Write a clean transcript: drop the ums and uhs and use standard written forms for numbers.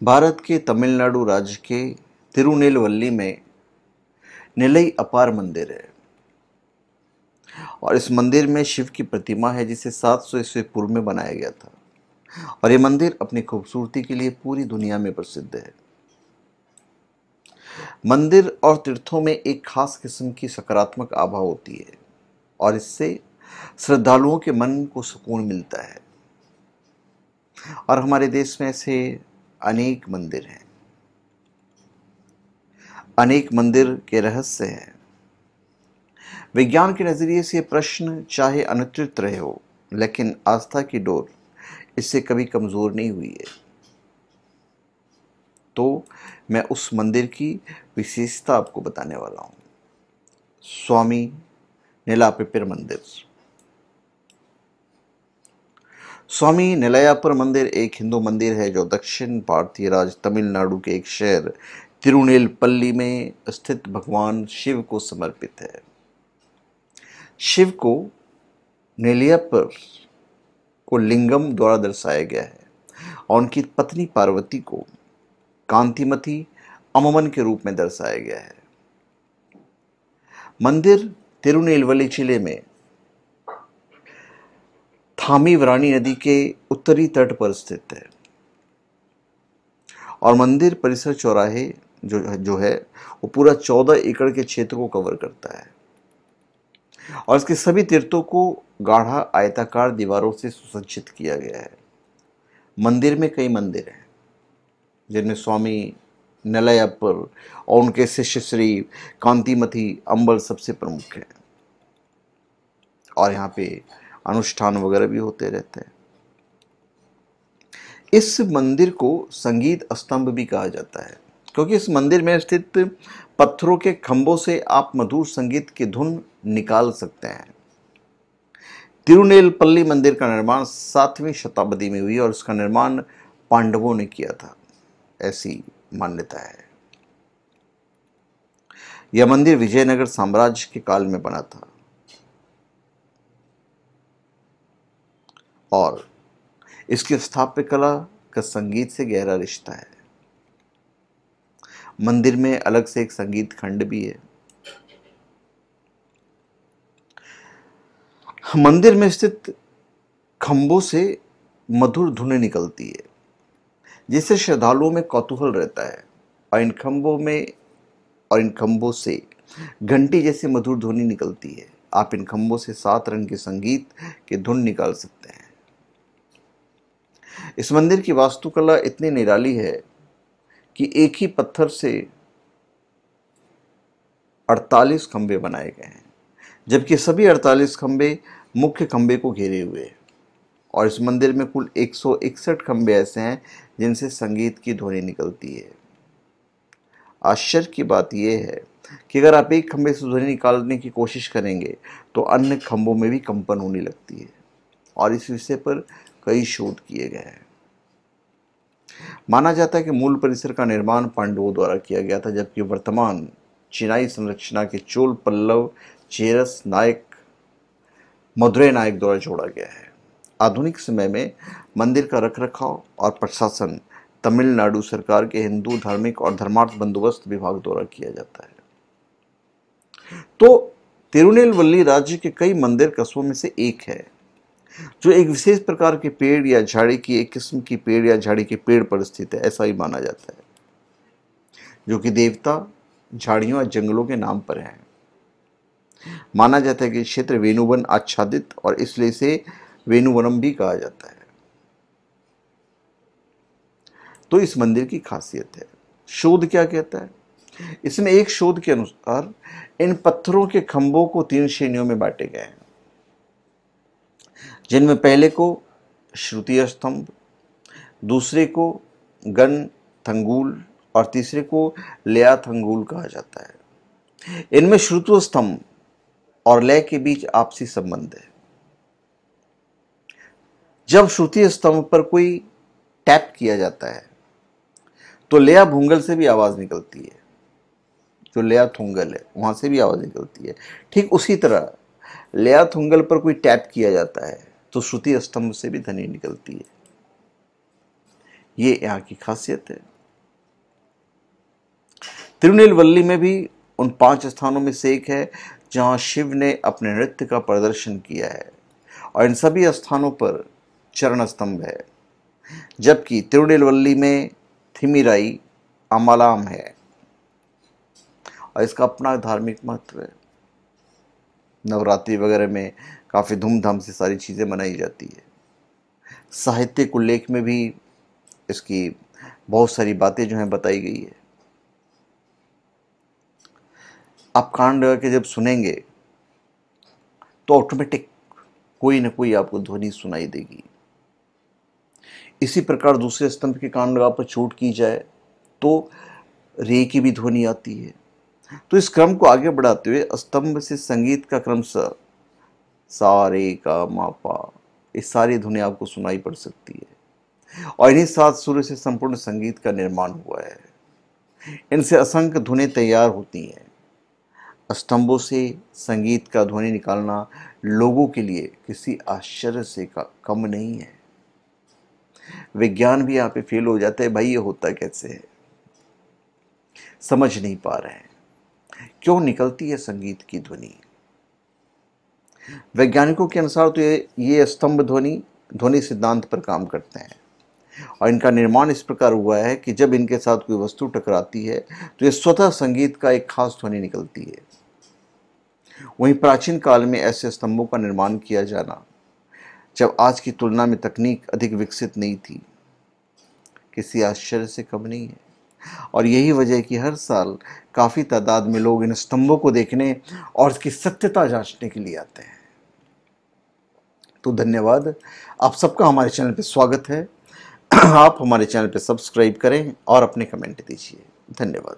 भारत के तमिलनाडु राज्य के तिरुनेलवल्ली में नेल्लई अपार मंदिर है और इस मंदिर में शिव की प्रतिमा है जिसे 700 ईस्वी पूर्व में बनाया गया था। और ये मंदिर अपनी खूबसूरती के लिए पूरी दुनिया में प्रसिद्ध है। मंदिर और तीर्थों में एक खास किस्म की सकारात्मक आभा होती है और इससे श्रद्धालुओं के मन को सुकून मिलता है। और हमारे देश में ऐसे अनेक मंदिर हैं, अनेक मंदिर के रहस्य हैं। विज्ञान के नज़रिए से प्रश्न चाहे अनुत्तरित रहे हो, लेकिन आस्था की डोर इससे कभी कमज़ोर नहीं हुई है। तो मैं उस मंदिर की विशेषता आपको बताने वाला हूँ, स्वामी नेलापेपर मंदिर। स्वामी नेलयापर मंदिर एक हिंदू मंदिर है जो दक्षिण भारतीय राज्य तमिलनाडु के एक शहर तिरुनेलपल्ली में स्थित भगवान शिव को समर्पित है। शिव को नेलियापर को लिंगम द्वारा दर्शाया गया है और उनकी पत्नी पार्वती को कांतिमती अम्मन के रूप में दर्शाया गया है। मंदिर तिरुनेलवली जिले में थामीवरानी नदी के उत्तरी तट पर स्थित है और मंदिर परिसर चौराहे जो है वो पूरा 14 एकड़ के क्षेत्र को कवर करता है और इसके सभी तीर्थों को गाढ़ा आयताकार दीवारों से सुसज्जित किया गया है। मंदिर में कई मंदिर हैं जिनमें स्वामी नेलयापर और उनके शिष्य श्री कांतिमती अम्बल सबसे प्रमुख हैं और यहाँ पे अनुष्ठान वगैरह भी होते रहते हैं। इस मंदिर को संगीत स्तंभ भी कहा जाता है क्योंकि इस मंदिर में स्थित पत्थरों के खंभों से आप मधुर संगीत की धुन निकाल सकते हैं। तिरुनेलपल्ली मंदिर का निर्माण 7वीं शताब्दी में हुई और उसका निर्माण पांडवों ने किया था, ऐसी मान्यता है। यह मंदिर विजयनगर साम्राज्य के काल में बना था और इसकी स्थापत्य कला का संगीत से गहरा रिश्ता है। मंदिर में अलग से एक संगीत खंड भी है। मंदिर में स्थित खंभों से मधुर धुनें निकलती है जिससे श्रद्धालुओं में कौतूहल रहता है और इन खंभों से घंटी जैसी मधुर ध्वनि निकलती है। आप इन खंभों से 7 रंग के संगीत की धुन निकाल सकते हैं। इस मंदिर की वास्तुकला इतनी निराली है कि एक ही पत्थर से 48 खंभे बनाए गए हैं जबकि सभी 48 खंभे मुख्य खंभे को घेरे हुए हैं और इस मंदिर में कुल 161 खंभे ऐसे हैं जिनसे संगीत की ध्वनि निकलती है। आश्चर्य की बात यह है कि अगर आप एक खंभे से ध्वनि निकालने की कोशिश करेंगे तो अन्य खंभों में भी कंपन होने लगती है और इस विषय पर कई शोध किए गए हैं। माना जाता है कि मूल परिसर का निर्माण पांडवों द्वारा किया गया था जबकि वर्तमान चिनाई संरचना के चोल पल्लव चेरस नायक मदुरै नायक द्वारा जोड़ा गया है। आधुनिक समय में मंदिर का रखरखाव और प्रशासन तमिलनाडु सरकार के हिंदू धार्मिक और धर्मार्थ बंदोबस्त विभाग द्वारा किया जाता है। तो तिरुनेलवल्ली राज्य के कई मंदिर कस्बों में से एक है जो एक विशेष प्रकार के पेड़ या झाड़ी की एक किस्म की पेड़ या झाड़ी के पेड़ पर स्थित है, ऐसा ही माना जाता है, जो कि देवता झाड़ियों या जंगलों के नाम पर है। माना जाता है कि क्षेत्र वेणुवन आच्छादित और इसलिए इसे वेणुवनम भी कहा जाता है। तो इस मंदिर की खासियत है। शोध क्या कहता है? इसमें एक शोध के अनुसार इन पत्थरों के खंभों को 3 श्रेणियों में बांटे गए हैं जिनमें पहले को श्रुति स्तंभ, दूसरे को गण थंगूल और तीसरे को लया थंगूल कहा जाता है। इनमें श्रुति स्तंभ और लय के बीच आपसी संबंध है। जब श्रुति स्तंभ पर कोई टैप किया जाता है तो लया भूंगल से भी आवाज निकलती है, जो लया थुंगल है वहां से भी आवाज निकलती है। ठीक उसी तरह लया थुंगल पर कोई टैप किया जाता है तो श्रुति स्तंभ से भी ध्वनि निकलती है। ये यहाँ की खासियत है। तिरुनेलवल्ली में भी उन 5 स्थानों में से एक है जहाँ शिव ने अपने नृत्य का प्रदर्शन किया है, और इन सभी स्थानों पर चरण स्तंभ है। जबकि तिरुनेलवल्ली में थिमिराई अमलाम है, और इसका अपना धार्मिक महत्व है। नवरात्रि वगैरह में काफ़ी धूमधाम से सारी चीज़ें मनाई जाती है। साहित्यिक उल्लेख में भी इसकी बहुत सारी बातें जो हैं बताई गई है। आप कांड के जब सुनेंगे तो ऑटोमेटिक कोई ना कोई आपको ध्वनि सुनाई देगी। इसी प्रकार दूसरे स्तंभ के कांड पर चोट की जाए तो रे की भी ध्वनि आती है। तो इस क्रम को आगे बढ़ाते हुए स्तंभ से संगीत का क्रम सा रे का मा पा, ये सारी ध्वनि आपको सुनाई पड़ सकती है। और इन्हीं 7 सुरों से संपूर्ण संगीत का निर्माण हुआ है। इनसे असंख्य धुनें तैयार होती हैं। स्तंभों से संगीत का ध्वनि निकालना लोगों के लिए किसी आश्चर्य से कम नहीं है। विज्ञान भी यहाँ पे फेल हो जाता है, भाई ये होता कैसे है, समझ नहीं पा रहे हैं क्यों निकलती है संगीत की ध्वनि। वैज्ञानिकों के अनुसार तो ये स्तंभ ध्वनि सिद्धांत पर काम करते हैं, और इनका निर्माण इस प्रकार हुआ है कि जब इनके साथ कोई वस्तु टकराती है तो ये स्वतः संगीत का एक खास ध्वनि निकलती है। वहीं प्राचीन काल में ऐसे स्तंभों का निर्माण किया जाना, जब आज की तुलना में तकनीक अधिक विकसित नहीं थी, किसी आश्चर्य से कम नहीं है। और यही वजह है कि हर साल काफ़ी तादाद में लोग इन स्तंभों को देखने और इसकी सत्यता जांचने के लिए आते हैं। तो धन्यवाद, आप सबका हमारे चैनल पर स्वागत है। आप हमारे चैनल पर सब्सक्राइब करें और अपने कमेंट दीजिए। धन्यवाद।